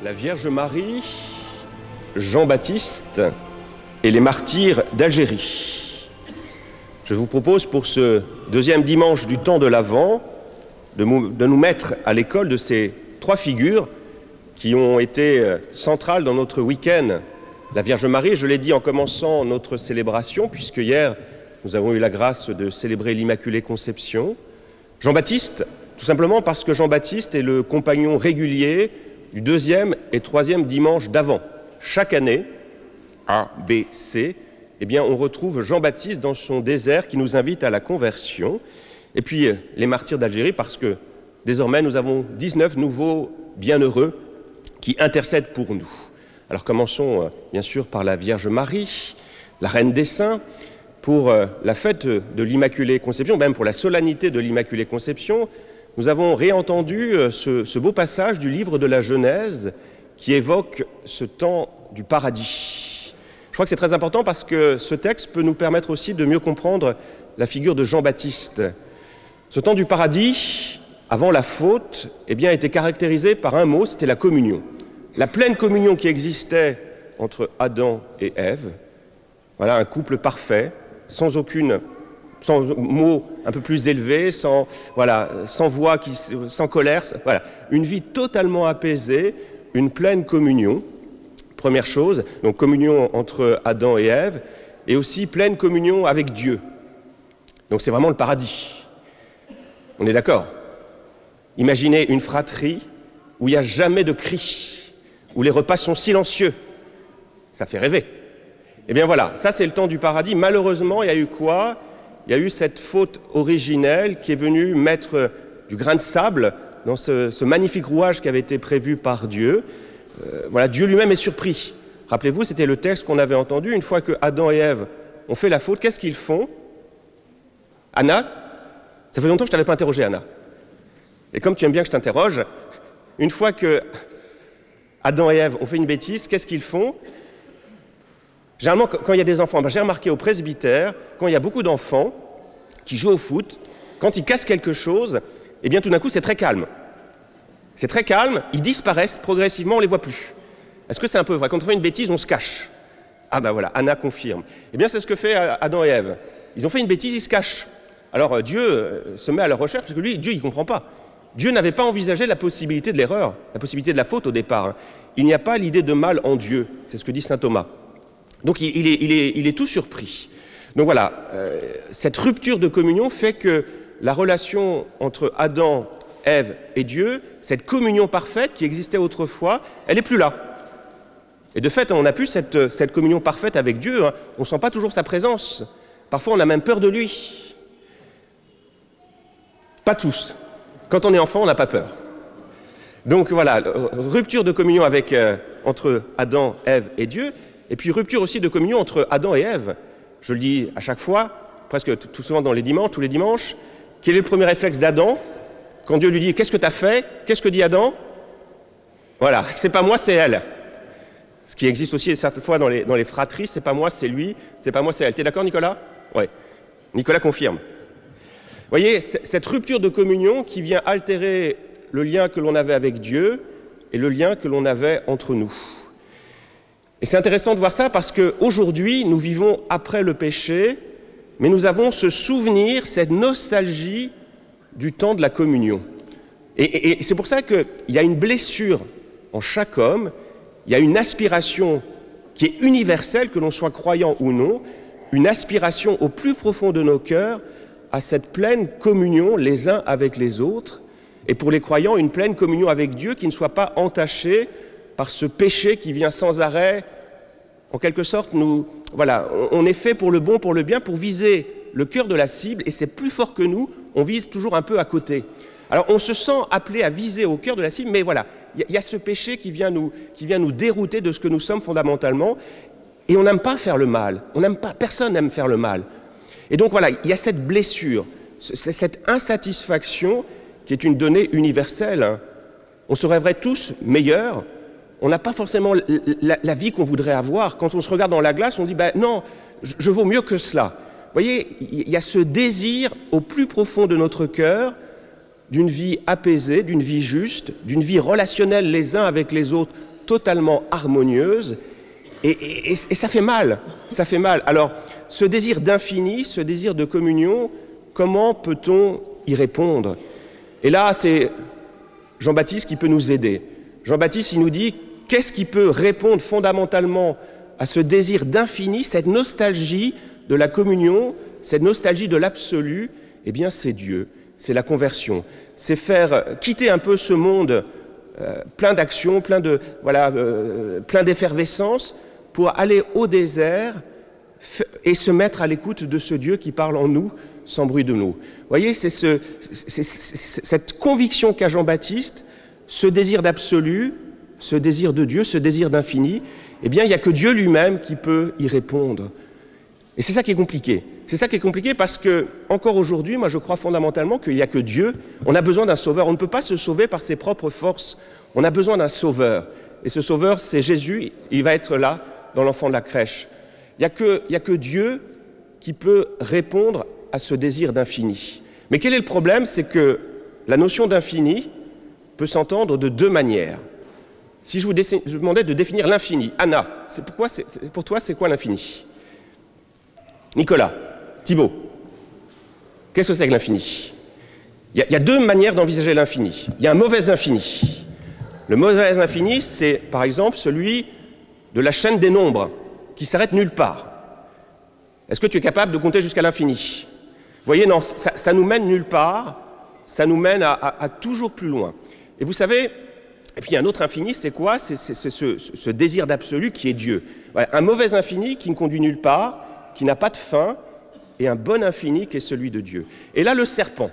la Vierge Marie, Jean-Baptiste et les martyrs d'Algérie. Je vous propose pour ce deuxième dimanche du temps de l'Avent de nous mettre à l'école de ces trois figures qui ont été centrales dans notre week-end. La Vierge Marie, je l'ai dit en commençant notre célébration, puisque hier nous avons eu la grâce de célébrer l'Immaculée Conception. Jean-Baptiste, tout simplement parce que Jean-Baptiste est le compagnon régulier du deuxième et troisième dimanche d'Avent. Chaque année, A, B, C, eh bien, on retrouve Jean-Baptiste dans son désert qui nous invite à la conversion. Et puis les martyrs d'Algérie, parce que désormais nous avons 19 nouveaux bienheureux qui intercèdent pour nous. Alors commençons bien sûr par la Vierge Marie, la Reine des Saints, pour la fête de l'Immaculée Conception, même pour la solennité de l'Immaculée Conception. Nous avons réentendu ce beau passage du livre de la Genèse qui évoque ce temps du paradis. Je crois que c'est très important parce que ce texte peut nous permettre aussi de mieux comprendre la figure de Jean-Baptiste. Ce temps du paradis, avant la faute, eh bien, était caractérisé par un mot, c'était la communion. La pleine communion qui existait entre Adam et Ève. Voilà, un couple parfait, sans mots un peu plus élevés, sans voix, sans colère. Voilà, une vie totalement apaisée, une pleine communion. Première chose, donc communion entre Adam et Ève, et aussi pleine communion avec Dieu. Donc c'est vraiment le paradis. On est d'accord? Imaginez une fratrie où il n'y a jamais de cris, où les repas sont silencieux. Ça fait rêver. Eh bien voilà, ça c'est le temps du paradis. Malheureusement, il y a eu quoi? Il y a eu cette faute originelle qui est venue mettre du grain de sable dans ce magnifique rouage qui avait été prévu par Dieu. Voilà, Dieu lui-même est surpris. Rappelez-vous, c'était le texte qu'on avait entendu. Une fois que Adam et Ève ont fait la faute, qu'est-ce qu'ils font? Anna, ça fait longtemps que je ne t'avais pas interrogé, Anna. Et comme tu aimes bien que je t'interroge, une fois que Adam et Ève ont fait une bêtise, qu'est-ce qu'ils font? Généralement, quand il y a des enfants, j'ai remarqué au presbytère, quand il y a beaucoup d'enfants qui jouent au foot, quand ils cassent quelque chose, eh bien tout d'un coup, c'est très calme. C'est très calme, ils disparaissent progressivement, on ne les voit plus. Est-ce que c'est un peu vrai? Quand on fait une bêtise, on se cache. Ah ben voilà, Anna confirme. Eh bien, c'est ce que fait Adam et Ève. Ils ont fait une bêtise, ils se cachent. Alors Dieu se met à leur recherche, parce que lui, Dieu, il ne comprend pas. Dieu n'avait pas envisagé la possibilité de l'erreur, la possibilité de la faute au départ. Il n'y a pas l'idée de mal en Dieu, c'est ce que dit saint Thomas. Donc il est tout surpris. Donc voilà, cette rupture de communion fait que la relation entre Adam, Ève et Dieu, cette communion parfaite qui existait autrefois, elle n'est plus là. Et de fait, on n'a plus cette communion parfaite avec Dieu, hein. On ne sent pas toujours sa présence. Parfois, on a même peur de lui. Pas tous. Quand on est enfant, on n'a pas peur. Donc voilà, rupture de communion entre Adam, Ève et Dieu, et puis rupture aussi de communion entre Adam et Ève. Je le dis à chaque fois, presque tout souvent dans les dimanches, tous les dimanches. Quel est le premier réflexe d'Adam? Quand Dieu lui dit « Qu'est-ce que tu as fait ?» Qu'est-ce que dit Adam? Voilà, c'est pas moi, c'est elle. Ce qui existe aussi certaines fois dans les fratries, c'est pas moi, c'est lui, c'est pas moi, c'est elle. T'es d'accord, Nicolas? Oui. Nicolas confirme. Vous voyez, cette rupture de communion qui vient altérer le lien que l'on avait avec Dieu et le lien que l'on avait entre nous. Et c'est intéressant de voir ça parce qu'aujourd'hui, nous vivons après le péché, mais nous avons ce souvenir, cette nostalgie du temps de la communion. Et c'est pour ça qu'il y a une blessure en chaque homme, il y a une aspiration qui est universelle, que l'on soit croyant ou non, une aspiration au plus profond de nos cœurs à cette pleine communion les uns avec les autres, et pour les croyants, une pleine communion avec Dieu qui ne soit pas entachée par ce péché qui vient sans arrêt. En quelque sorte, on est fait pour le bon, pour le bien, pour viser le cœur de la cible, et c'est plus fort que nous, on vise toujours un peu à côté. Alors on se sent appelé à viser au cœur de la cible, mais voilà, il y a ce péché qui vient nous dérouter de ce que nous sommes fondamentalement, et on n'aime pas faire le mal, personne n'aime faire le mal. Et donc voilà, il y a cette blessure, cette insatisfaction qui est une donnée universelle. Hein. On se rêverait tous meilleurs, on n'a pas forcément la vie qu'on voudrait avoir. Quand on se regarde dans la glace, on dit « non, je vaux mieux que cela ». Vous voyez, il y a ce désir au plus profond de notre cœur d'une vie apaisée, d'une vie juste, d'une vie relationnelle les uns avec les autres totalement harmonieuse, et ça fait mal, ça fait mal. Alors, ce désir d'infini, ce désir de communion, comment peut-on y répondre? Et là, c'est Jean-Baptiste qui peut nous aider. Jean-Baptiste, il nous dit, qu'est-ce qui peut répondre fondamentalement à ce désir d'infini, cette nostalgie de la communion, cette nostalgie de l'absolu? Eh bien, c'est Dieu, c'est la conversion. C'est faire quitter un peu ce monde plein d'actions, plein d'effervescence, pour aller au désert et se mettre à l'écoute de ce Dieu qui parle en nous, sans bruit de nous. Vous voyez, c'est cette conviction qu'a Jean-Baptiste, ce désir d'absolu, ce désir de Dieu, ce désir d'infini, eh bien, il n'y a que Dieu lui-même qui peut y répondre. Et c'est ça qui est compliqué. C'est ça qui est compliqué parce que, encore aujourd'hui, moi je crois fondamentalement qu'il n'y a que Dieu. On a besoin d'un sauveur. On ne peut pas se sauver par ses propres forces. On a besoin d'un sauveur. Et ce sauveur, c'est Jésus. Il va être là, dans l'enfant de la crèche. Il n'y a que Dieu qui peut répondre à ce désir d'infini. Mais quel est le problème? C'est que la notion d'infini peut s'entendre de deux manières. Si je vous demandais de définir l'infini, Anna, pour toi, c'est quoi l'infini? Nicolas, Thibault, qu'est-ce que c'est que l'infini? Il y a deux manières d'envisager l'infini. Il y a un mauvais infini. Le mauvais infini, c'est par exemple celui de la chaîne des nombres qui s'arrête nulle part. Est-ce que tu es capable de compter jusqu'à l'infini? Vous voyez, non, ça nous mène nulle part, ça nous mène à toujours plus loin. Et vous savez, et puis il y a un autre infini, c'est quoi? C'est ce désir d'absolu qui est Dieu. Ouais, un mauvais infini qui ne conduit nulle part, qui n'a pas de fin, et un bon infini qui est celui de Dieu. Et là, le serpent,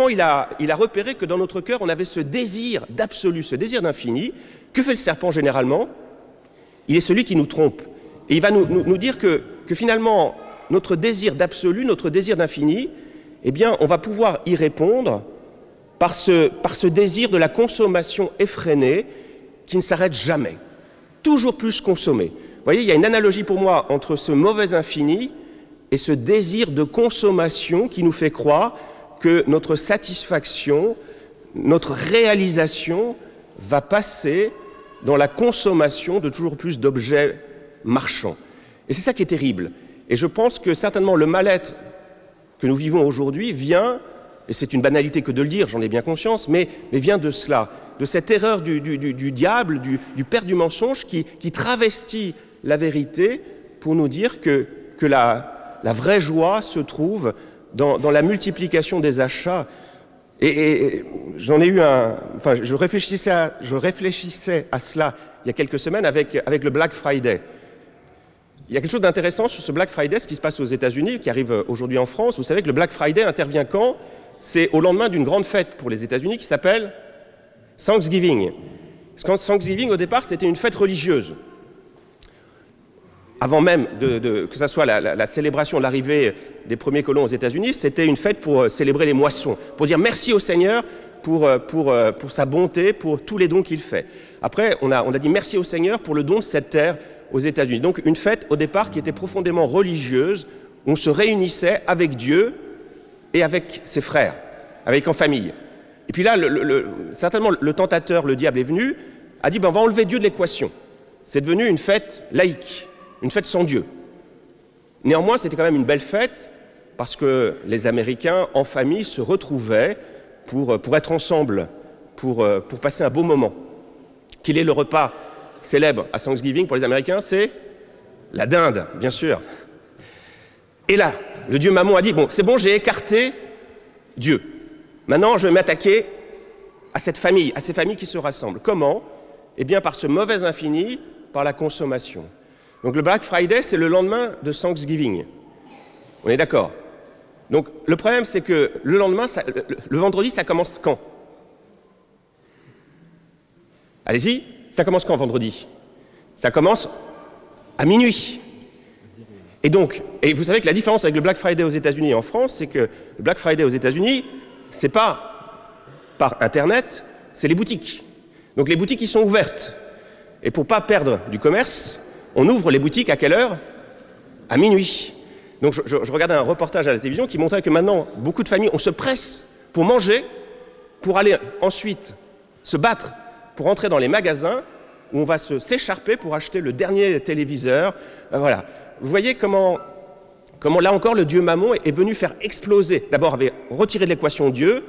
il a repéré que dans notre cœur, on avait ce désir d'absolu, ce désir d'infini. Que fait le serpent généralement? Il est celui qui nous trompe. Et il va nous dire que finalement, notre désir d'absolu, notre désir d'infini, eh bien, on va pouvoir y répondre par ce désir de la consommation effrénée qui ne s'arrête jamais. Toujours plus consommer. Vous voyez, il y a une analogie pour moi entre ce mauvais infini et ce désir de consommation qui nous fait croire que notre satisfaction, notre réalisation va passer dans la consommation de toujours plus d'objets marchands. Et c'est ça qui est terrible. Et je pense que certainement le mal-être que nous vivons aujourd'hui vient, et c'est une banalité que de le dire, j'en ai bien conscience, mais vient de cela, de cette erreur du diable, du père du mensonge qui travestit la vérité pour nous dire que la vraie joie se trouve dans la multiplication des achats. Et j'en ai eu je réfléchissais à cela il y a quelques semaines avec le Black Friday. Il y a quelque chose d'intéressant sur ce Black Friday, ce qui se passe aux États-Unis, qui arrive aujourd'hui en France. Vous savez que le Black Friday intervient quand? C'est au lendemain d'une grande fête pour les États-Unis qui s'appelle Thanksgiving. Thanksgiving, au départ, c'était une fête religieuse. Avant même que ça soit la célébration de l'arrivée des premiers colons aux États-Unis, c'était une fête pour célébrer les moissons, pour dire merci au Seigneur pour sa bonté, pour tous les dons qu'il fait. Après, on a dit merci au Seigneur pour le don de cette terre aux États-Unis. Donc une fête au départ qui était profondément religieuse, où on se réunissait avec Dieu et avec ses frères, avec en famille. Et puis là, certainement le tentateur, le diable est venu, a dit on va enlever Dieu de l'équation. C'est devenu une fête laïque. Une fête sans Dieu. Néanmoins, c'était quand même une belle fête parce que les Américains, en famille, se retrouvaient pour être ensemble, pour passer un beau moment. Quel est le repas célèbre à Thanksgiving pour les Américains? C'est la dinde, bien sûr. Et là, le dieu Mammon a dit, c'est bon, j'ai écarté Dieu. Maintenant, je vais m'attaquer à cette famille, à ces familles qui se rassemblent. Comment? Eh bien, par ce mauvais infini, par la consommation. Donc le Black Friday, c'est le lendemain de Thanksgiving. On est d'accord? Donc le problème, c'est que le lendemain, le vendredi, ça commence quand? Allez-y, ça commence quand vendredi? Ça commence à minuit. Et donc, vous savez que la différence avec le Black Friday aux États-Unis et en France, c'est que le Black Friday aux États-Unis, c'est pas par Internet, c'est les boutiques. Donc les boutiques, ils sont ouvertes. Et pour pas perdre du commerce, on ouvre les boutiques à quelle heure? À minuit. Donc je regardais un reportage à la télévision qui montrait que maintenant, beaucoup de familles, on se presse pour manger, pour aller ensuite se battre, pour entrer dans les magasins, où on va s'écharper pour acheter le dernier téléviseur. Voilà. Vous voyez comment là encore le dieu Mammon est venu faire exploser, d'abord avait retiré de l'équation Dieu,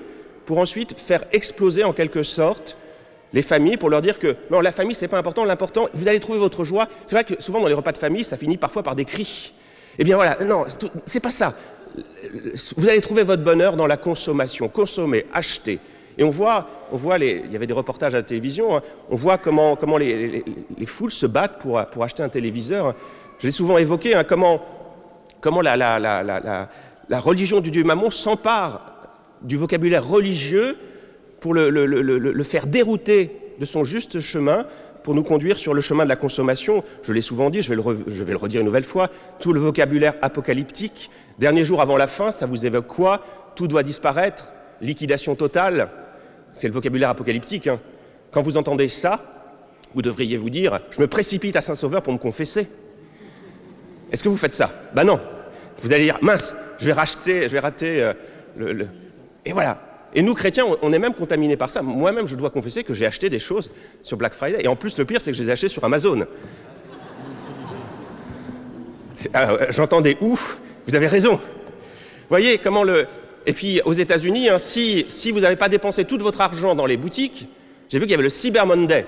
pour ensuite faire exploser en quelque sorte les familles, pour leur dire que non, la famille c'est pas important, l'important, vous allez trouver votre joie. C'est vrai que souvent dans les repas de famille, ça finit parfois par des cris. Eh bien voilà, non, c'est pas ça. Vous allez trouver votre bonheur dans la consommation, consommer, acheter. Et on voit il y avait des reportages à la télévision, hein, on voit comment les foules se battent pour acheter un téléviseur. Je l'ai souvent évoqué, hein, comment la religion du dieu Mammon s'empare du vocabulaire religieux pour le faire dérouter de son juste chemin, pour nous conduire sur le chemin de la consommation. Je l'ai souvent dit, je vais le redire une nouvelle fois, tout le vocabulaire apocalyptique, dernier jour avant la fin, ça vous évoque quoi? Tout doit disparaître, liquidation totale, c'est le vocabulaire apocalyptique. Hein. Quand vous entendez ça, vous devriez vous dire, je me précipite à Saint-Sauveur pour me confesser. Est-ce que vous faites ça? Ben non. Vous allez dire, mince, je vais rater Et voilà. Et nous, chrétiens, on est même contaminés par ça. Moi-même, je dois confesser que j'ai acheté des choses sur Black Friday. Et en plus, le pire, c'est que je les ai achetées sur Amazon. J'entends des ouf, vous avez raison. Vous voyez comment Et puis, aux États-Unis, hein, si vous n'avez pas dépensé tout votre argent dans les boutiques, j'ai vu qu'il y avait le Cyber Monday.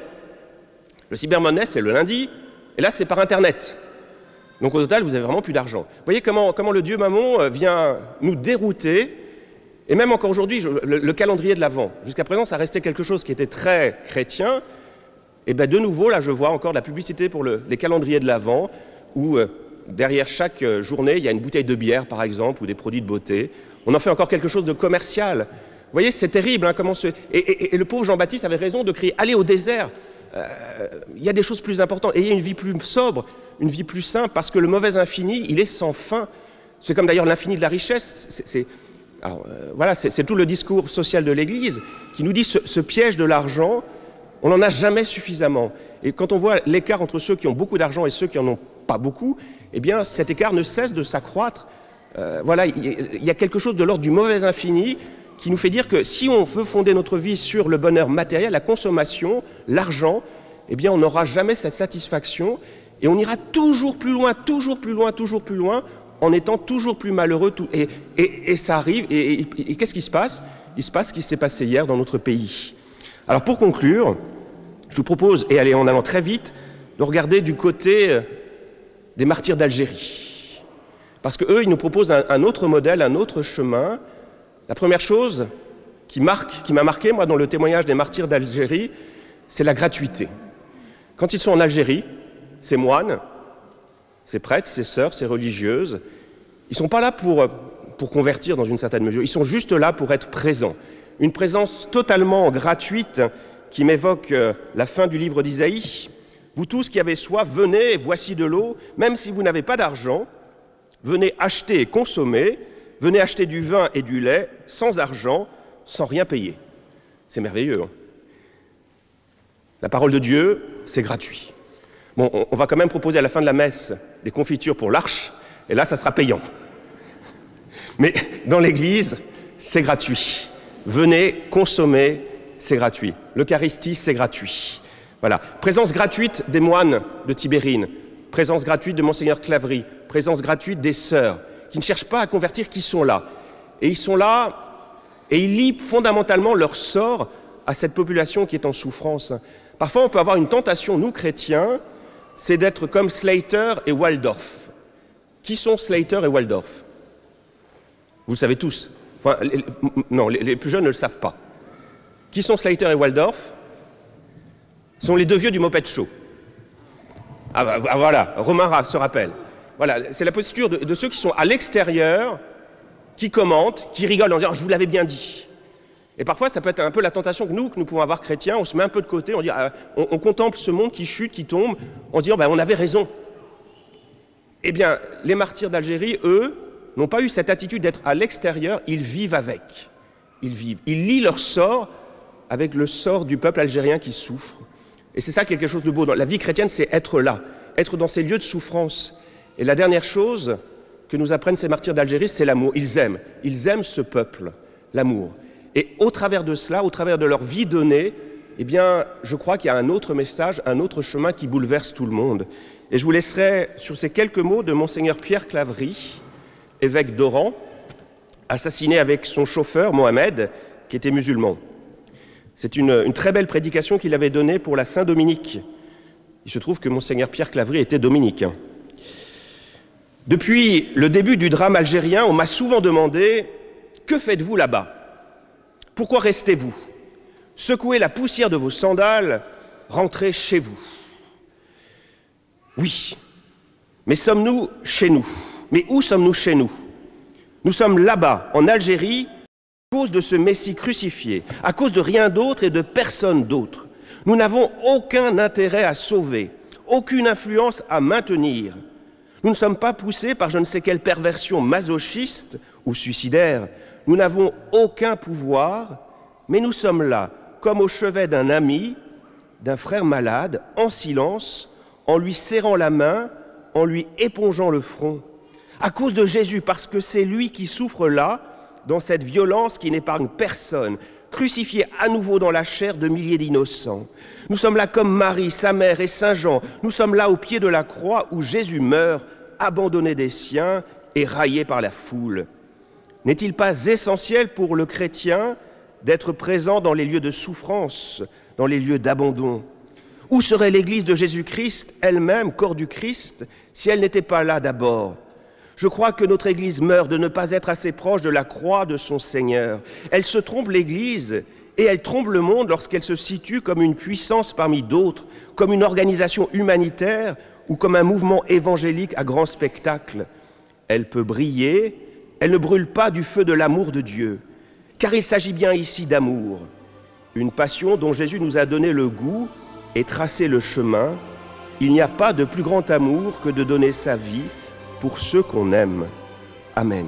Le Cyber Monday, c'est le lundi, et là, c'est par Internet. Donc, au total, vous n'avez vraiment plus d'argent. Vous voyez comment le dieu Mammon vient nous dérouter. Et même encore aujourd'hui, le calendrier de l'Avent, jusqu'à présent, ça restait quelque chose qui était très chrétien. Et bien de nouveau, là, je vois encore de la publicité pour les calendriers de l'Avent, où derrière chaque journée, il y a une bouteille de bière, par exemple, ou des produits de beauté. On en fait encore quelque chose de commercial. Vous voyez, c'est terrible. Hein, et le pauvre Jean-Baptiste avait raison de crier « Allez au désert !» Il y a des choses plus importantes. Ayez une vie plus sobre, une vie plus simple, parce que le mauvais infini, il est sans fin. C'est comme d'ailleurs l'infini de la richesse. Voilà, c'est tout le discours social de l'Église qui nous dit ce piège de l'argent, on n'en a jamais suffisamment. Et quand on voit l'écart entre ceux qui ont beaucoup d'argent et ceux qui n'en ont pas beaucoup, eh bien cet écart ne cesse de s'accroître. Voilà, il y a quelque chose de l'ordre du mauvais infini qui nous fait dire que si on veut fonder notre vie sur le bonheur matériel, la consommation, l'argent, eh bien on n'aura jamais cette satisfaction et on ira toujours plus loin, toujours plus loin, toujours plus loin, en étant toujours plus malheureux. Et ça arrive, et qu'est-ce qui se passe? Il se passe ce qui s'est passé hier dans notre pays. Alors pour conclure, je vous propose, et allez, en allant très vite, de regarder du côté des martyrs d'Algérie. Parce qu'eux, ils nous proposent un autre modèle, un autre chemin. La première chose qui m'a marqué, moi, dans le témoignage des martyrs d'Algérie, c'est la gratuité. Quand ils sont en Algérie, ces moines, ces prêtres, ces sœurs, ces religieuses, ils ne sont pas là pour convertir dans une certaine mesure, ils sont juste là pour être présents. Une présence totalement gratuite qui m'évoque la fin du livre d'Isaïe. Vous tous qui avez soif, venez, voici de l'eau, même si vous n'avez pas d'argent, venez acheter et consommer, venez acheter du vin et du lait sans argent, sans rien payer. C'est merveilleux. Hein? La parole de Dieu, c'est gratuit. Bon, on va quand même proposer à la fin de la messe des confitures pour l'Arche, et là, ça sera payant. Mais dans l'Église, c'est gratuit. Venez consommer, c'est gratuit. L'Eucharistie, c'est gratuit. Voilà. Présence gratuite des moines de Tibérine, présence gratuite de Monseigneur Claverie, présence gratuite des sœurs, qui ne cherchent pas à convertir, qui sont là. Et ils sont là, et ils lient fondamentalement leur sort à cette population qui est en souffrance. Parfois, on peut avoir une tentation, nous chrétiens, c'est d'être comme Slater et Waldorf. Qui sont Slater et Waldorf? Vous le savez tous. Enfin, non, les plus jeunes ne le savent pas. Qui sont Slater et Waldorf? Ce sont les deux vieux du Moped Show. Voilà, Romain se rappelle. Voilà, c'est la posture de ceux qui sont à l'extérieur, qui commentent, qui rigolent en disant « je vous l'avais bien dit ». Et parfois, ça peut être un peu la tentation que nous pouvons avoir chrétiens, on se met un peu de côté, on contemple ce monde qui chute, qui tombe, en se disant on avait raison. Eh bien, les martyrs d'Algérie, eux, n'ont pas eu cette attitude d'être à l'extérieur, ils vivent avec. Ils vivent. Ils lient leur sort avec le sort du peuple algérien qui souffre. Et c'est ça quelque chose de beau. La vie chrétienne, c'est être là, être dans ces lieux de souffrance. Et la dernière chose que nous apprennent ces martyrs d'Algérie, c'est l'amour. Ils aiment ce peuple, l'amour. Et au travers de cela, au travers de leur vie donnée, eh bien, je crois qu'il y a un autre message, un autre chemin qui bouleverse tout le monde. Et je vous laisserai sur ces quelques mots de Monseigneur Pierre Claverie, évêque d'Oran, assassiné avec son chauffeur Mohamed, qui était musulman. C'est une très belle prédication qu'il avait donnée pour la Saint-Dominique. Il se trouve que Monseigneur Pierre Claverie était dominicain. Depuis le début du drame algérien, on m'a souvent demandé « Que faites-vous là-bas? Pourquoi restez-vous? Secouez la poussière de vos sandales, rentrez chez vous. » Oui, mais sommes-nous chez nous? Mais où sommes-nous chez nous? Nous sommes là-bas, en Algérie, à cause de ce Messie crucifié, à cause de rien d'autre et de personne d'autre. Nous n'avons aucun intérêt à sauver, aucune influence à maintenir. Nous ne sommes pas poussés par je ne sais quelle perversion masochiste ou suicidaire. Nous n'avons aucun pouvoir, mais nous sommes là, comme au chevet d'un ami, d'un frère malade, en silence, en lui serrant la main, en lui épongeant le front. À cause de Jésus, parce que c'est lui qui souffre là, dans cette violence qui n'épargne personne, crucifié à nouveau dans la chair de milliers d'innocents. Nous sommes là comme Marie, sa mère et Saint Jean. Nous sommes là au pied de la croix où Jésus meurt, abandonné des siens et raillé par la foule. N'est-il pas essentiel pour le chrétien d'être présent dans les lieux de souffrance, dans les lieux d'abandon? Où serait l'Église de Jésus-Christ, elle-même, corps du Christ, si elle n'était pas là d'abord? Je crois que notre Église meurt de ne pas être assez proche de la croix de son Seigneur. Elle se trompe l'Église et elle trompe le monde lorsqu'elle se situe comme une puissance parmi d'autres, comme une organisation humanitaire ou comme un mouvement évangélique à grand spectacle. Elle peut briller, elle ne brûle pas du feu de l'amour de Dieu, car il s'agit bien ici d'amour, une passion dont Jésus nous a donné le goût et tracé le chemin. Il n'y a pas de plus grand amour que de donner sa vie pour ceux qu'on aime. Amen.